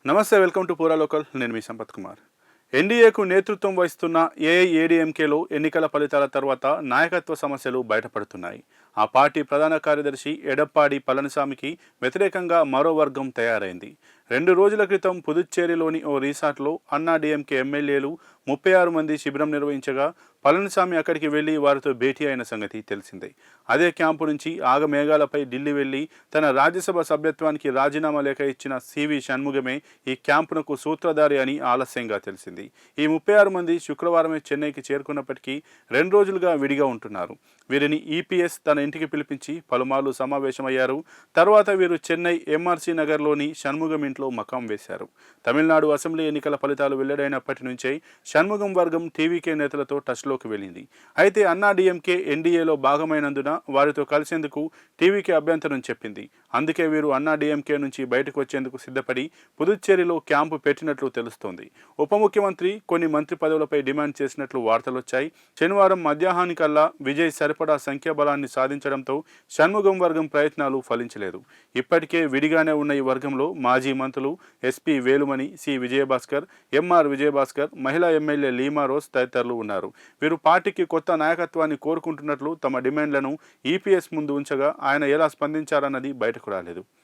నమస్తే, welcome to పూరా local. నేను మీ సంపత్ కుమార్. ఎన్డీఏకు నేతృత్వం వహిస్తున్న ఏఐఏడీఎంకేలో ఎన్నికల ఫలితాల తర్వాత నాయకత్వ సమస్యలు బయటపడుతున్నాయి. ఆ పార్టీ ప్రధాన కార్యదర్శి ఎడప్పాడి పళనిసామికి వ్యతిరేకంగా మరో వర్గం తయారైంది. 2 రోజుల క్రితం పుదుచ్చేరిలోని ఓ రిసార్ట్లో అన్నాడీఎంకే ఎమ్మెల్యేలు 36 మంది శిబిరం నిర్వహించగా పళనిసామి అక్కడికి వెళ్లి వారితో భేటీ అయిన సంగతి తెలిసిందే. అదే క్యాంపు నుంచి ఆగమేఘాలపై ఢిల్లీ వెళ్లి తన రాజ్యసభ సభ్యత్వానికి రాజీనామా లేఖ ఇచ్చిన సివి షణ్ముగమే ఈ క్యాంపునకు సూత్రధారి అని ఆలస్యంగా తెలిసింది. ఈ 36 మంది శుక్రవారమే చెన్నైకి చేరుకున్నప్పటికీ 2 రోజులుగా విడిగా ఉంటున్నారు. వీరిని ఈపీఎస్ తన ఇంటికి పిలిపించి పలుమార్లు సమావేశమయ్యారు. తర్వాత వీరు చెన్నై ఎంఆర్సీ నగర్లోని షణ్ముగం ఇంట్లో మకాం వేశారు. తమిళనాడు అసెంబ్లీ ఎన్నికల ఫలితాలు వెల్లడైనప్పటి నుంచే షణ్ముగం వర్గం టీవీకే నేతలతో టచ్లోకి వెళ్ళింది. అయితే అన్నాడీఎంకే ఎన్డీఏలో భాగమైనందున వారితో కలిసేందుకు టీవీకే అభ్యంతరం చెప్పింది. అందుకే వీరు అన్నాడీఎంకే నుంచి బయటకు వచ్చేందుకు సిద్ధపడి పుదుచ్చేరిలో క్యాంపు పెట్టినట్లు తెలుస్తోంది. ఉప ముఖ్యమంత్రి, కొన్ని మంత్రి పదవులపై డిమాండ్ చేసినట్లు వార్తలొచ్చాయి. శనివారం మధ్యాహ్నానికల్లా విజయ్ సరిపడా సంఖ్యాబలాన్ని సాధించడంతో షణ్ముగం వర్గం ప్రయత్నాలు ఫలించలేదు. ఇప్పటికే విడిగానే ఉన్న ఈ వర్గంలో మాజీ మంత్రులు SP Velumani, C Vijayabhaskar, MR Vijayabhaskar, మహిళా ఎమ్మెల్యే లీమా రోజ్ తదితరులు ఉన్నారు. వీరు పార్టీకి కొత్త నాయకత్వాన్ని కోరుకుంటున్నట్లు తమ డిమాండ్లను ఈపీఎస్ ముందు ఉంచగా ఆయన ఎలా స్పందించారన్నది బయటకు రాలేదు.